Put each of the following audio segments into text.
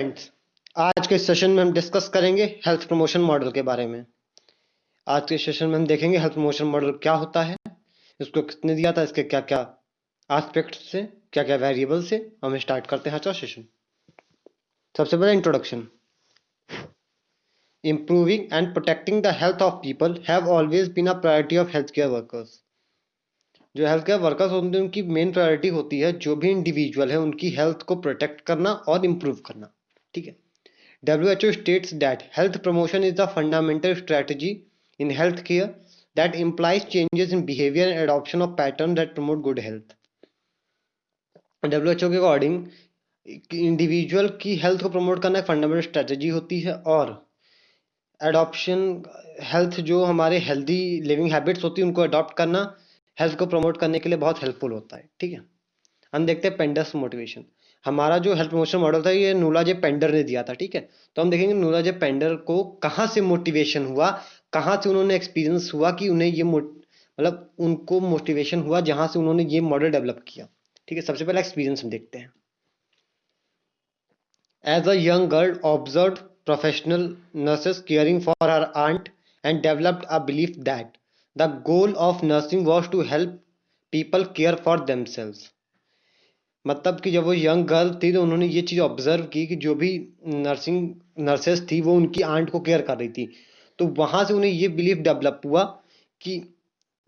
Friends, आज के session में हम डिस्कस करेंगे हेल्थ प्रमोशन मॉडल के बारे में। आज के सेशन में हम देखेंगे हेल्थ प्रमोशन मॉडल क्या होता है, इसको किसने दिया था, इसके क्या क्या एस्पेक्ट से, क्या क्या वेरिएबल से। हम स्टार्ट करते हैं आज का सेशन। सबसे पहले introduction. Improving and protecting the health of people have always been a priority of health care workers. जो हेल्थ केयर वर्कर्स होते हैं उनकी मेन प्रायोरिटी होती है जो भी इंडिविजुअल है उनकी हेल्थ को प्रोटेक्ट करना और इम्प्रूव करना। ठीक है। WHO states that health promotion is the fundamental strategy in healthcare that implies changes in behavior and adoption of patterns that promote good health. WHO के अकॉर्डिंग इंडिविजुअल की हेल्थ को promote करना एक फंडामेंटल स्ट्रेटजी होती है और adoption health जो हमारे हेल्दी लिविंग हैबिट्स होती है उनको अडॉप्ट करना हेल्थ को प्रमोट करने के लिए बहुत हेल्पफुल होता है। ठीक है। हम देखते हैं पेंडर्स मोटिवेशन। हमारा जो हेल्थ प्रमोशन मॉडल था ये नूला जे पेंडर ने दिया था। ठीक है। तो हम देखेंगे नूला जे पेंडर को कहाँ से मोटिवेशन हुआ, कहाँ से उन्होंने एक्सपीरियंस हुआ कि उन्हें ये मतलब उनको मोटिवेशन हुआ जहां से उन्होंने ये मॉडल डेवलप किया। ठीक है। सबसे पहला एक्सपीरियंस हम देखते हैं। As a young girl observe professional nurses caring for her aunt and developed a belief that the goal of nursing was to help people care for themselves. मतलब कि जब वो यंग गर्ल थी तो उन्होंने ये चीज़ ऑब्जर्व की कि जो भी नर्सेस थी वो उनकी आंट को केयर कर रही थी। तो वहाँ से उन्हें ये बिलीफ डेवलप हुआ कि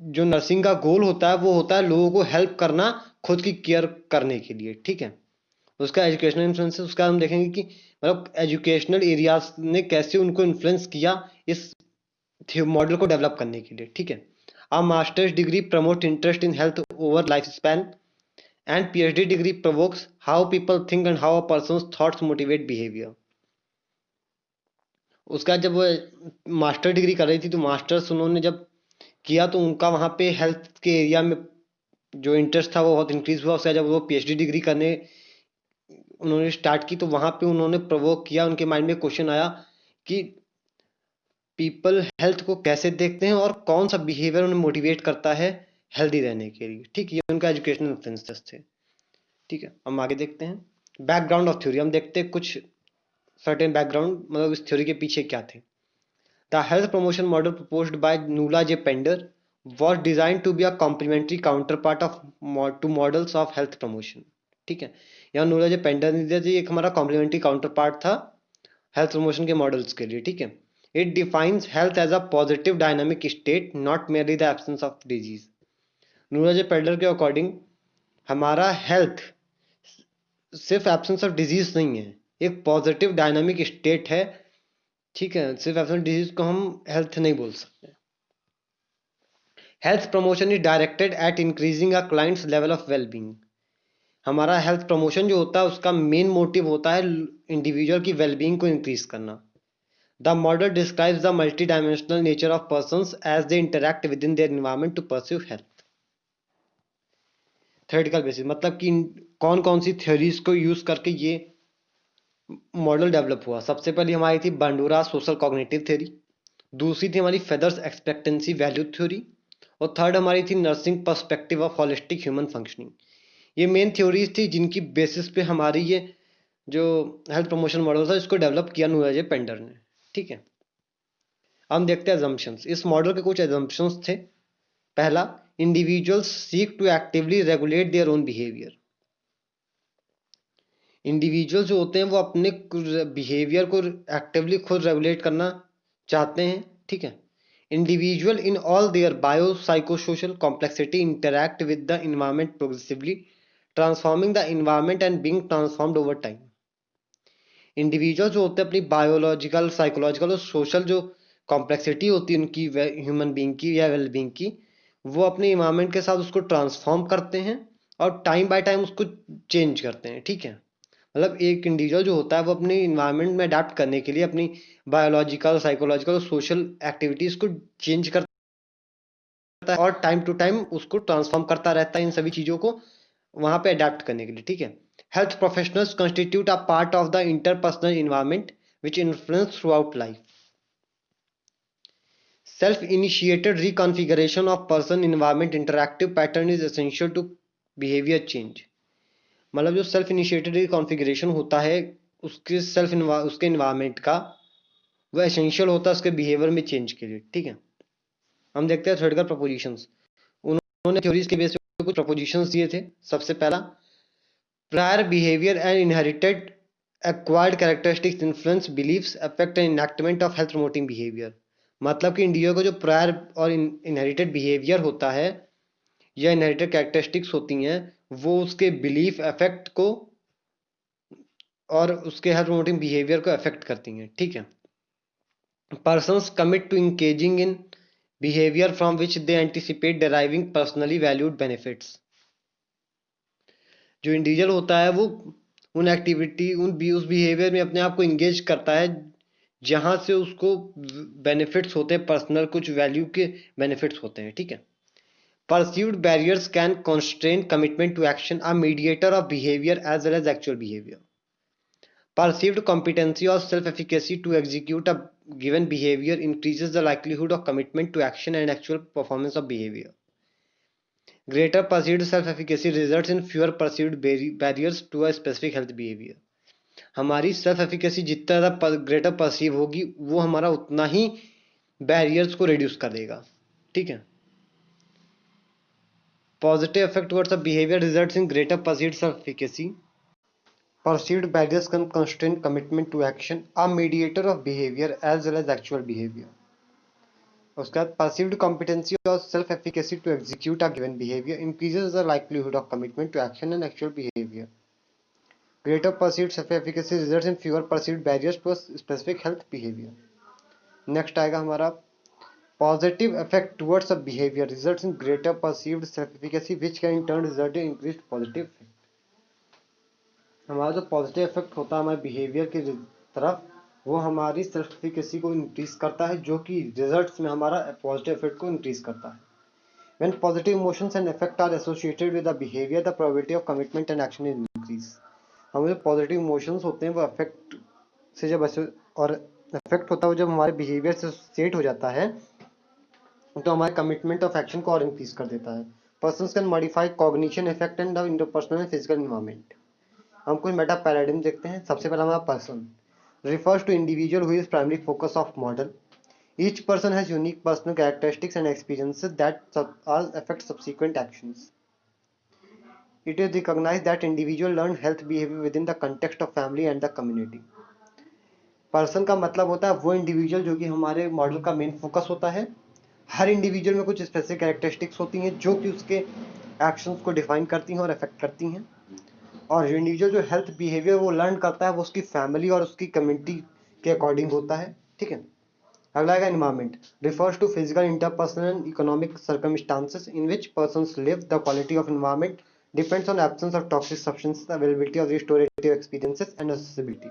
जो नर्सिंग का गोल होता है वो होता है लोगों को हेल्प करना खुद की केयर करने के लिए। ठीक है। उसका एजुकेशनल इन्फ्लुएंस उसका हम देखेंगे कि मतलब एजुकेशनल एरियाज ने कैसे उनको इन्फ्लुएंस किया इस मॉडल को डेवलप करने के लिए। ठीक है। A masters degree promote interest in health over life span and PhD degree provokes how people think and how a person's thoughts motivate behavior. उसका जब वो मास्टर डिग्री कर रही थी तो मास्टर्स उन्होंने जब किया तो उनका वहाँ पे हेल्थ के एरिया में जो इंटरेस्ट था वो बहुत इंक्रीज हुआ। उसका जब वो PhD डिग्री करने उन्होंने स्टार्ट की तो वहाँ पे उन्होंने प्रोवोक किया, उनके माइंड में क्वेश्चन आया कि पीपल हेल्थ को कैसे देखते हैं और कौन सा बिहेवियर उन्हें मोटिवेट करता है हेल्दी रहने के लिए। ठीक, ये उनका एजुकेशनल इन्फ्लुएंसेस थे। ठीक है। हम आगे देखते हैं बैकग्राउंड ऑफ थ्योरी। हम देखते हैं कुछ सर्टेन बैकग्राउंड मतलब इस थ्योरी के पीछे क्या थे। The health promotion model proposed by Nola J Pender was designed to be a complementary counterpart of to models of health promotion. ठीक है। यहाँ नूला जे पेंडर ने दिया जी एक हमारा कॉम्प्लीमेंट्री काउंटर पार्ट था हेल्थ प्रमोशन के मॉडल्स के लिए। ठीक है। It defines health as a positive dynamic state not merely the absence of disease. Nola J Pender के अकॉर्डिंग हमारा हेल्थ सिर्फ एब्सेंस ऑफ डिजीज नहीं है, एक पॉजिटिव डायनामिक स्टेट है। ठीक है। सिर्फ एब्सेंस डिजीज को हम हेल्थ नहीं बोल सकते। Health promotion is directed eight increasing a clients level of wellbeing. हमारा हेल्थ प्रमोशन जो होता है उसका मेन मोटिव होता है इंडिविजुअल की वेलबींग को इंक्रीज करना। The model describes the multi dimensional nature of persons as they interact with in their environment to pursue health. Theoretical basis मतलब कि कौन कौन सी थ्योरीज को यूज करके ये मॉडल डेवलप हुआ। सबसे पहले हमारी थी बंडूरा सोशल कॉग्निटिव थ्योरी, दूसरी थी हमारी फेदर्स एक्सपेक्टेंसी वैल्यू थ्योरी और थर्ड हमारी थी nursing perspective of holistic human functioning. ये मेन थ्योरीज थी जिनकी बेसिस पे हमारी ये जो हेल्थ प्रमोशन मॉडल था इसको डेवलप किया नूराजे पेंडर ने। ठीक है। हम देखते हैं एजम्पशंस। इस मॉडल के कुछ एजम्पशंस थे। पहला, individuals seek to actively regulate their own behaviour. Individual जो होते हैं वो अपने बिहेवियर को एक्टिवली खुद रेगुलेट करना चाहते हैं। ठीक है। Individual in all their bio psychosocial complexity interact with the environment progressively transforming the environment and being transformed over time. Individual जो होते हैं अपनी बायोलॉजिकल साइकोलॉजिकल और सोशल जो कॉम्प्लेक्सिटी होती है उनकी ह्यूमन बीइंग की या वेल बीइंग की, वो अपने इन्वायरमेंट के साथ उसको ट्रांसफॉर्म करते हैं और टाइम बाय टाइम उसको चेंज करते हैं। ठीक है। मतलब एक इंडिविजुअल जो होता है वो अपने इन्वायरमेंट में अडेप्ट करने के लिए अपनी बायोलॉजिकल साइकोलॉजिकल और सोशल एक्टिविटीज को चेंज करता है और टाइम टू टाइम उसको ट्रांसफॉर्म करता रहता है इन सभी चीजों को वहां पे अडेप्ट करने के लिए। ठीक है। Health professionals constitute a part of the interpersonal environment which influence throughout life. Self initiated reconfiguration of person environment interactive pattern is essential to behaviour change. मतलब जो सेल्फ इनिशिएटेड कॉन्फ़िगरेशन होता है उसके इन्वायरमेंट का वो essential होता है उसके बिहेवियर में चेंज के लिए, ठीक है। हम देखते हैं थ्योरेटिकल प्रपोजिशंस। उन्होंने थ्योरीज के बेस पे कुछ प्रपोजिशंस दिए थे। सबसे पहला, prior behaviour and inherited acquired characteristics influence beliefs affect and enactment of health promoting behaviour. मतलब कि इंडिविजुअल का जो प्रायर और इनहेरिटेड बिहेवियर होता है या इनहेरिटेड कैरेक्टरिस्टिक्स होती हैं, वो उसके बिलीफ अफेक्ट को और उसके हेल्थ प्रमोटिंग बिहेवियर को अफेक्ट करती हैं, ठीक है। Persons commit to engaging in behavior from which they anticipate deriving personally valued benefits. जो इंडिविजुअल होता है वो उन एक्टिविटी उस बिहेवियर में अपने आप को इंगेज करता है जहां से उसको बेनिफिट्स होते हैं, पर्सनल कुछ वैल्यू के बेनिफिट्स होते हैं, ठीक है। Perceived barriers can constrain commitment to action, a mediator of behavior as well as actual behavior. Perceived competency or self-efficacy to execute a given behavior increases the likelihood of commitment to action and actual performance of behavior. Greater perceived self-efficacy results in fewer perceived barriers to a specific health behavior. हमारी self efficacy जितना ज़्यादा greater perceive होगी वो हमारा उतना ही barriers को reduce कर देगा, ठीक है। Positive effect towards a behaviour results in greater perceived self efficacy. Perceived barriers can constrain commitment to action, a mediator of behavior as well as actual behavior. उसके बाद perceived competency or self-efficacy to execute a given behavior increases the likelihood of commitment to action and actual behavior. Greater perceived self-efficacy results in fewer perceived barriers to a specific health behavior. Next आएगा हमारा positive effect towards a behavior results in greater perceived self-efficacy which can in turn result in increased positive effect. हमारा जो positive effect होता है हमारे behaviour की तरफ वो हमारी सेल्फ एफिकेसी को इंक्रीज करता है, जो कि रिजल्ट्स में हमारा पॉजिटिव इफेक्ट को इंक्रीज करता है. When positive emotions and effect are associated with the behavior, the probability of commitment and action is increased. हमारे पॉजिटिव इमोशंस होते हैं वो अफेक्ट से जब और इफेक्ट होता है जब हमारे बिहेवियर से एसोसिएट हो जाता है तो हमारे कमिटमेंट ऑफ एक्शन को और इंक्रीज कर देता है. Persons can modify cognition effect and the interpersonal and physical environment. हम कुछ मेटा पैराडिग्म देखते हैं. सबसे पहला हमारा person refers to individual who is primary focus of model. Each person has unique personal characteristics and experiences that all affect subsequent actions. It is recognized that individual learn health behavior within the context of family and the community. Person का मतलब होता है वो individual जो कि हमारे model का main focus होता है. हर इंडिविजुअल में कुछ स्पेसिफिक कैरेक्टरिस्टिक्स होती हैं जो कि उसके एक्शंस को डिफाइन करती हैं और अफेक्ट करती हैं. और इंडिविजुअल जो हेल्थ बिहेवियर वो लर्न करता है वो उसकी फैमिली और उसकी कम्युनिटी के अकॉर्डिंग होता है, ठीक है. अगला है environment. Refers to physical interpersonal and economic circumstances in which persons live. The quality of environment depends on absence of toxic substances, availability of restorative experiences and accessibility.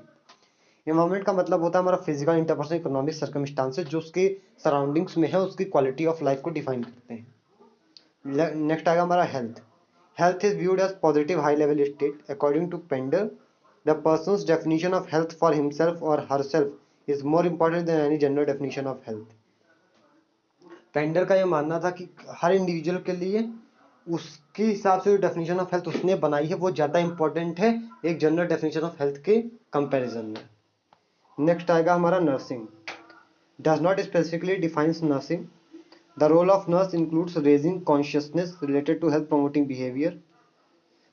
Environment का मतलब होता है हमारा फिजिकल इंटरपर्सनल इकोनॉमिक सर्कमस्टांसेस जो उसके surroundings में है उसकी क्वालिटी ऑफ लाइफ को डिफाइन करते हैं. नेक्स्ट आएगा हमारा health. Health is viewed as positive high-level state. According to Pender, the person's definition of health for himself or herself is more important than any general definition of health. Pender का यह मानना था कि हर individual के लिए उसके हिसाब से जो डेफिनेशन ऑफ हेल्थ उसने बनाई है वो ज़्यादा इंपॉर्टेंट है एक जनरल डेफिनेशन ऑफ हेल्थ के कंपैरिजन में. नेक्स्ट आएगा हमारा nursing. Does not specifically defines nursing. The role of nurse includes raising consciousness related to health, promoting behavior,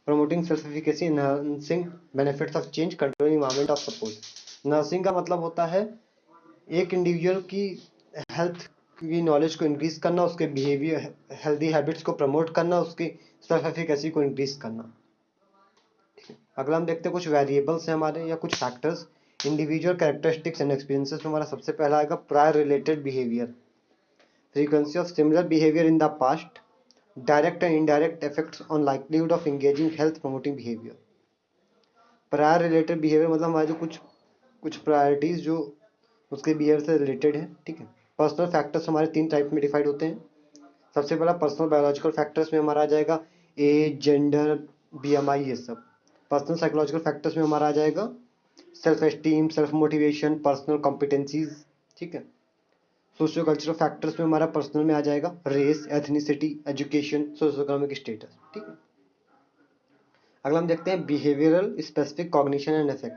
promoting self-efficacy, enhancing benefits of change, controlling environment of support. Nursing का मतलब होता है एक individual की health की knowledge को increase करना, उसके बिहेवियर हेल्दी हैबिट्स को प्रमोट करना, उसकी सेल्फ एफिकेसी को इंक्रीज करना. अगला हम देखते हैं कुछ वेरिएबल्स हैं हमारे या कुछ factors. Individual characteristics and experiences में हमारा सबसे पहला आएगा prior related behaviour. Frequency of similar behavior in the past, direct and indirect effects on likelihood of engaging health promoting behavior. Prior related behavior मतलब हमारे जो कुछ प्रायोरिटीज जो उसके बिहेवियर से रिलेटेड है, ठीक है. पर्सनल फैक्टर्स हमारे 3 टाइप में डिवाइड होते हैं. सबसे पहला पर्सनल बायोलॉजिकल फैक्टर्स में हमारा आ जाएगा एज, जेंडर, बीएमआई, ये सब. पर्सनल साइकोलॉजिकल फैक्टर्स में हमारा आ जाएगा self esteem, self motivation, personal competencies, ठीक है. सोशियो कल्चरल फैक्टर्स में हमारा पर्सनल में आ जाएगा race, ethnicity, education, socio economic status, ठीक है. अगला हम देखते हैं behavioural specific cognition and affect.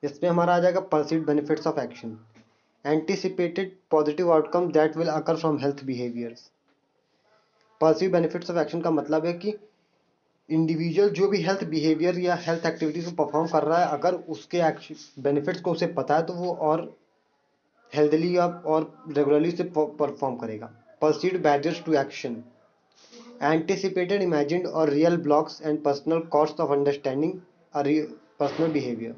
इसमें हमारा आ जाएगा perceived benefits of action, anticipated positive outcome that will occur from health behaviours. Perceive benefits of action का मतलब है कि इंडिविजुअल जो भी हेल्थ बिहेवियर या हेल्थ एक्टिविटीज को परफॉर्म कर रहा है, अगर उसके बेनिफिट्स को उसे पता है तो वो और हेल्थली और रेगुलरली उसे परफॉर्म करेगा। Perceived barriers to action, anticipated, imagined, or real blocks and personal costs of understanding a personal behavior.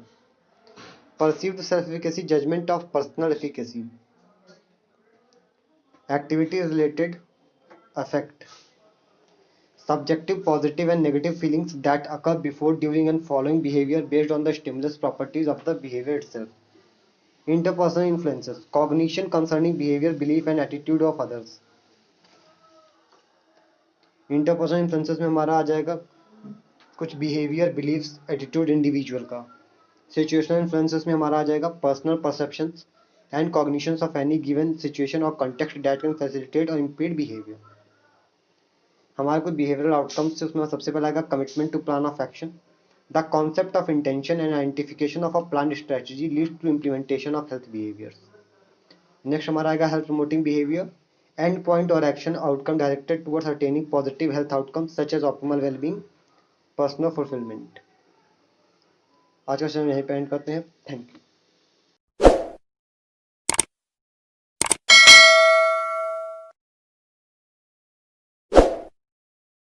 Perceived self-efficacy, judgment of personal efficacy. Activity related affect. Subjective positive and negative feelings that occur before, during, and following behavior based on the stimulus properties of the behavior itself. Interpersonal influences. Cognition concerning behavior, belief, and attitude of others. Interpersonal influences में हमारा आ जाएगा कुछ behaviour, beliefs, attitude individual का। Situational influences में हमारा आ जाएगा personal perceptions and cognitions of any given situation और कॉन्टेक्स्ट दैट कैन फैसिलिटेट और इम्पीड बिहेवियर। हमारे कुछ बिहेवियरल आउटकम्स से उसमें सबसे पहला आएगा commitment to plan of action. The concept of intention and identification of a plan strategy leads to implementation of health behaviours. Next हमारा आएगा health promoting behaviour, end point or action outcome directed towards attaining positive health outcomes such as optimal well-being, personal fulfillment। आज का session यहीं पे and करते हैं। Thank you.